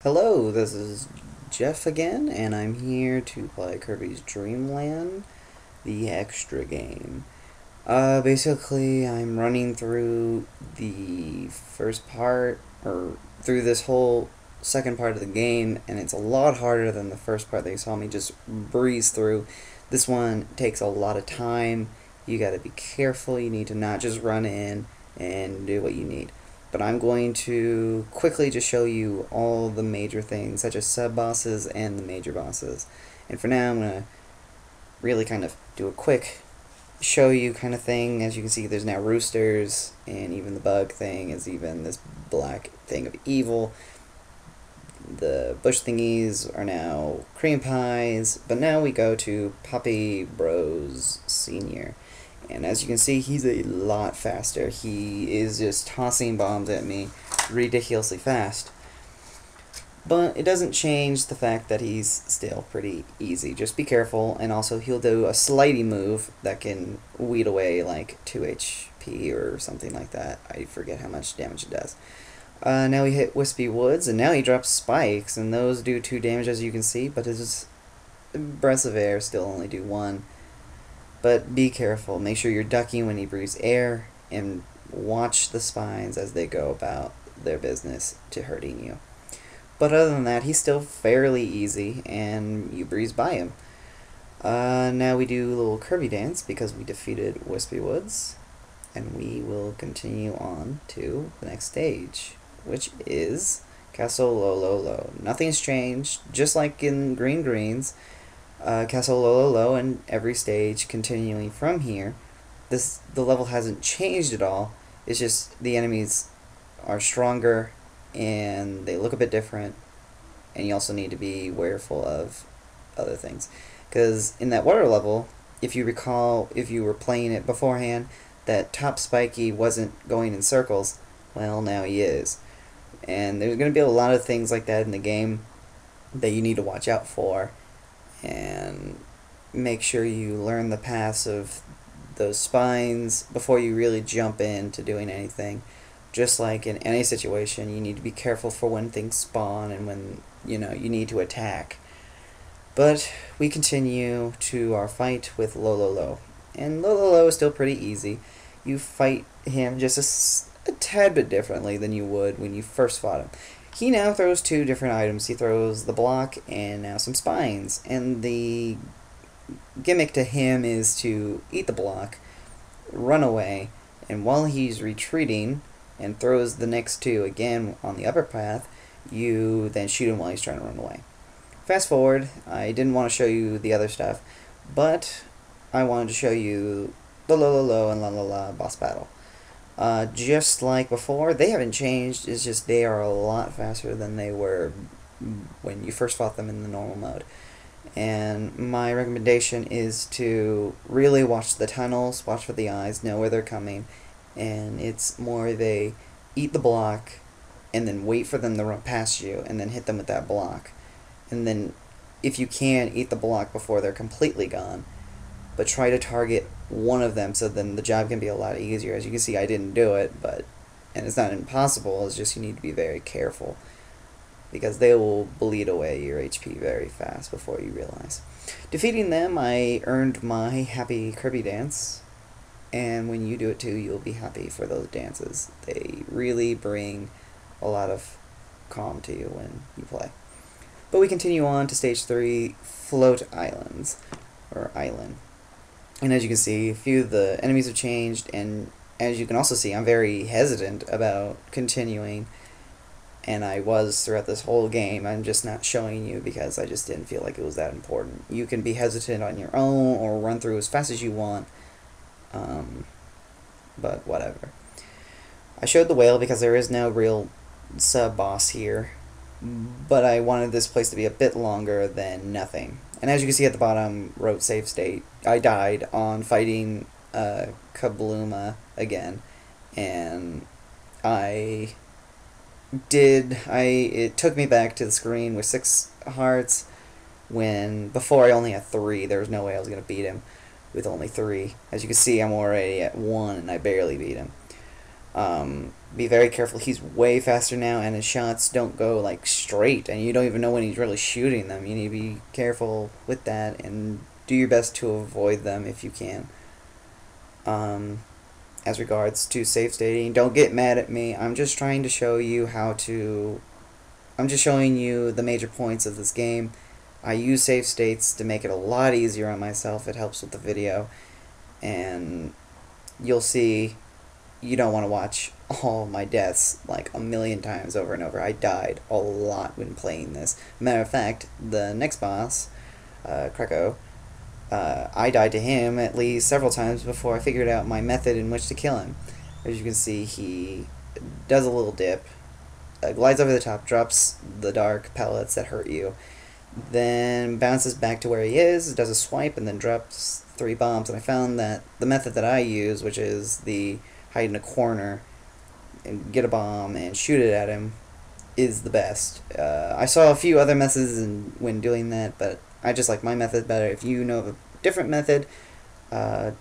Hello, this is Jeff again, and I'm here to play Kirby's Dream Land, the extra game. Basically, I'm running through the first part, or through this whole second part of the game, and it's a lot harder than the first part that you saw me just breeze through. This one takes a lot of time. You gotta be careful, you need to not just run in and do what you need. But I'm going to quickly just show you all the major things, such as sub-bosses and the major bosses. And for now, I'm going to really kind of do a quick show you kind of thing. As you can see, there's now roosters, and even the bug thing is even this black thing of evil. The bush thingies are now cream pies, but now we go to Poppy Bros Senior. And as you can see, he's a lot faster. He is just tossing bombs at me ridiculously fast. But it doesn't change the fact that he's still pretty easy. Just be careful, and also he'll do a slidey move that can weed away like 2 HP or something like that. I forget how much damage it does. Now we hit Wispy Woods, and now he drops spikes, and those do 2 damage as you can see, but his breaths of air still only do 1. But be careful, make sure you're ducking when he breathes air, and watch the spines as they go about their business to hurting you. But other than that, he's still fairly easy, and you breeze by him. Now we do a little Kirby dance because we defeated Wispy Woods, and we will continue on to the next stage, which is Castle Lololo. Nothing's changed, just like in Green Greens. Castle Lololo, and every stage continuing from here. The level hasn't changed at all. It's just the enemies are stronger and they look a bit different, and you also need to be wareful of other things. Because in that water level, if you recall, if you were playing it beforehand, that top spiky wasn't going in circles. Well, now he is. And there's going to be a lot of things like that in the game that you need to watch out for, and make sure you learn the paths of those spines before you really jump into doing anything. Just like in any situation, you need to be careful for when things spawn and when you need to attack. But we continue to our fight with Lololo, and Lololo is still pretty easy. You fight him just a tad bit differently than you would when you first fought him. He now throws 2 different items. He throws the block and now some spines. And the gimmick to him is to eat the block, run away, and while he's retreating and throws the next 2 again on the upper path, you then shoot him while he's trying to run away. Fast forward, I didn't want to show you the other stuff, but I wanted to show you the Lololo and La La La boss battle. Just like before, they haven't changed. It's just they are a lot faster than they were when you first fought them in the normal mode. And my recommendation is to really watch the tunnels, watch for the eyes, know where they're coming, and it's more they eat the block and then wait for them to run past you and then hit them with that block. And then if you can, eat the block before they're completely gone, but try to target one of them so then the job can be a lot easier. As you can see, I didn't do it, and it's not impossible, it's just you need to be very careful, because they will bleed away your HP very fast before you realize. Defeating them, I earned my happy Kirby dance, and when you do it too, you'll be happy for those dances. They really bring a lot of calm to you when you play. But we continue on to stage 3, Float Islands, or Island. And as you can see, a few of the enemies have changed, and as you can also see, I'm very hesitant about continuing, and I was throughout this whole game. I'm just not showing you because I just didn't feel like it was that important. You can be hesitant on your own or run through as fast as you want, but whatever. I showed the whale because there is no real sub-boss here, but I wanted this place to be a bit longer than nothing. And as you can see at the bottom, wrote save state. I died on fighting Kabluma again, and it took me back to the screen with 6 hearts, when before I only had 3. There was no way I was going to beat him with only 3. As you can see, I'm already at 1 and I barely beat him. Be very careful. He's way faster now, and his shots don't go like straight, and you don't even know when he's really shooting them. You need to be careful with that and do your best to avoid them if you can. As regards to safe stating, don't get mad at me. I'm just trying to show you how to... I'm just showing you the major points of this game. I use save states to make it a lot easier on myself. It helps with the video. And you'll see you don't want to watch all my deaths like a million times over and over. I died a lot when playing this. Matter of fact, the next boss, Croco, I died to him at least several times before I figured out my method in which to kill him. As you can see, he does a little dip, glides over the top, drops the dark pellets that hurt you, then bounces back to where he is, does a swipe, and then drops 3 bombs. And I found that the method that I use, which is the hide in a corner and get a bomb and shoot it at him, is the best. I saw a few other methods when doing that, but I just like my method better. If you know of a different method,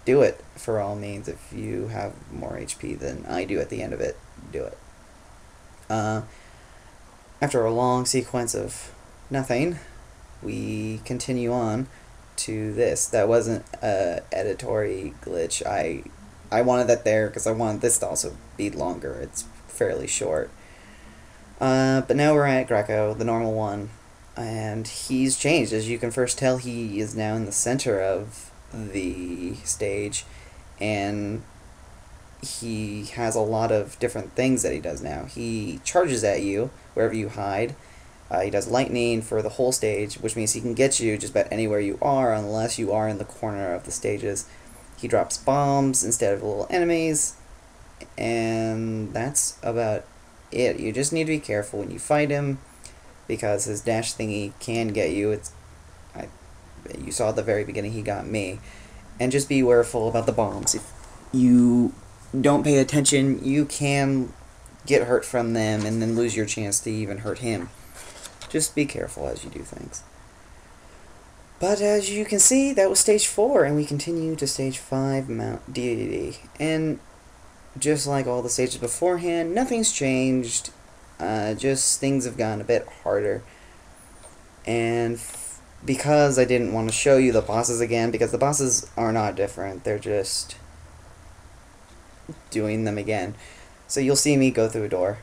do it for all means. If you have more HP than I do at the end of it, do it. After a long sequence of nothing, we continue on to this. That wasn't a editory glitch. I wanted that there because I wanted this to also be longer. It's fairly short. But now we're at Croco, the normal one, and he's changed. As you can first tell, he is now in the center of the stage, and he has a lot of different things that he does now. He charges at you wherever you hide. He does lightning for the whole stage, which means he can get you just about anywhere you are unless you are in the corner of the stages. He drops bombs instead of little enemies, and that's about it. You just need to be careful when you fight him because his dash thingy can get you. You saw at the very beginning he got me. And just be careful about the bombs. If you don't pay attention, you can get hurt from them and then lose your chance to even hurt him. Just be careful as you do things. But as you can see, that was stage 4, and we continue to stage 5, Mount Deity. And just like all the stages beforehand, nothing's changed. Just things have gotten a bit harder. And because I didn't want to show you the bosses again, because the bosses are not different, they're just doing them again. So you'll see me go through a door,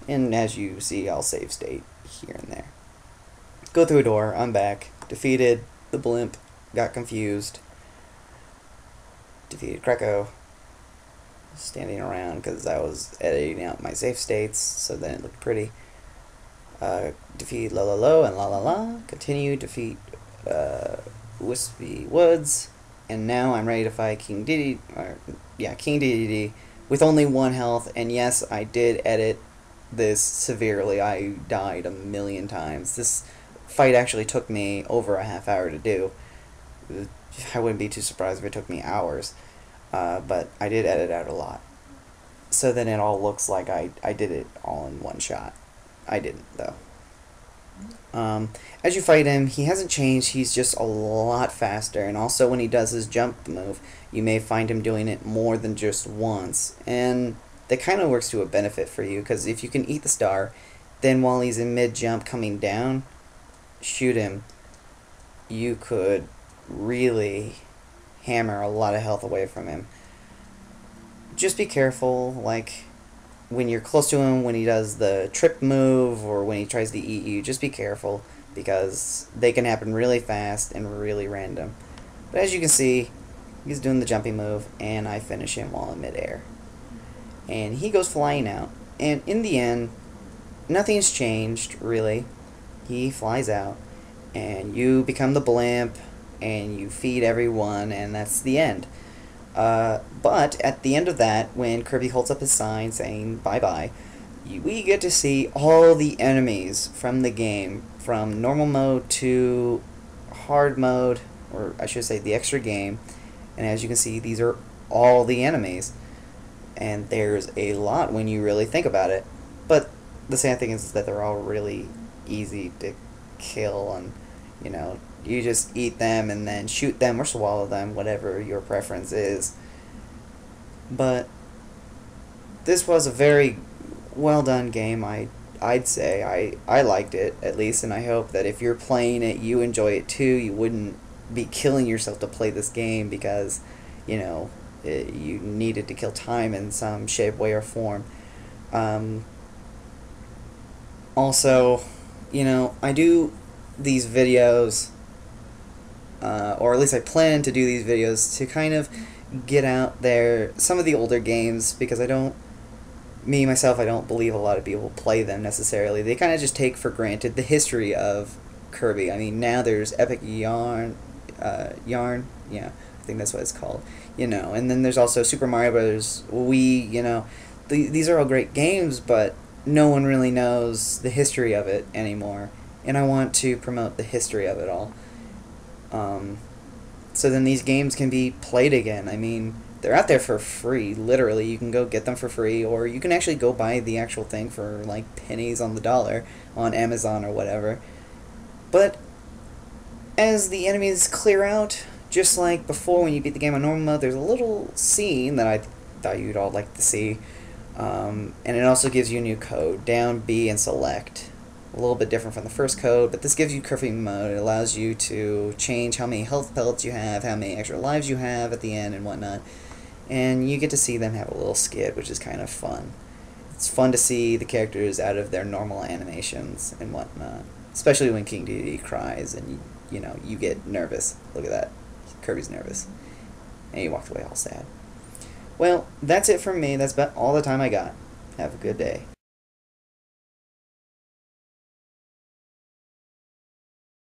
and as you see, I'll save state here and there. Go through a door, I'm back, defeated the blimp, got confused, defeated Croco, standing around because I was editing out my save states so then it looked pretty. Defeat Lololo and Lololo, continue, defeat Wispy Woods, and now I'm ready to fight King Deity, King Deity with only 1 health, and yes, I did edit this severely. I died a million times. This fight actually took me over a half hour to do. I wouldn't be too surprised if it took me hours, but I did edit out a lot. So then it all looks like I did it all in one shot. I didn't, though. As you fight him, he hasn't changed. He's just a lot faster, and also when he does his jump move, you may find him doing it more than just once, and that kind of works to a benefit for you, because if you can eat the star, then while he's in mid-jump coming down, shoot him, you could really hammer a lot of health away from him. Just be careful, like, when you're close to him, when he does the trip move, or when he tries to eat you, just be careful, because they can happen really fast and really random. But as you can see, he's doing the jumping move, and I finish him while in midair. And he goes flying out, and in the end, nothing's changed, really. He flies out, and you become the blimp, and you feed everyone, and that's the end. But at the end of that, when Kirby holds up his sign saying bye-bye, we get to see all the enemies from the game, from normal mode to hard mode, or I should say the extra game, and as you can see, these are all the enemies. And there's a lot when you really think about it. But the sad thing is that they're all really easy to kill, and you know, you just eat them and then shoot them or swallow them, whatever your preference is. But this was a very well done game. I'd say I liked it at least, and I hope that if you're playing it, you enjoy it too. You wouldn't be killing yourself to play this game because, you know, you needed to kill time in some shape, way, or form. Um, Also, you know, I do these videos, or at least I plan to do these videos to kind of get out there some of the older games because I don't believe a lot of people play them necessarily. They kind of just take for granted the history of Kirby. I mean, now there's Epic Yarn, yeah, I think that's what it's called, you know, and then there's also Super Mario Bros. Wii, you know, these are all great games, but no one really knows the history of it anymore, and I want to promote the history of it all. Um, so then these games can be played again. I mean, they're out there for free, literally. You can go get them for free, or you can actually go buy the actual thing for like pennies on the dollar on Amazon or whatever. But as the enemies clear out, just like before when you beat the game on normal mode, there's a little scene that I thought you'd all like to see. And it also gives you a new code, down, B, and select. A little bit different from the first code, but this gives you Kirby mode. It allows you to change how many health pellets you have, how many extra lives you have at the end, and whatnot. And you get to see them have a little skid, which is kind of fun. It's fun to see the characters out of their normal animations and whatnot. Especially when King Dedede cries and you know, you get nervous. Look at that. Kirby's nervous. And he walked away all sad. Well, that's it from me. That's about all the time I got. Have a good day.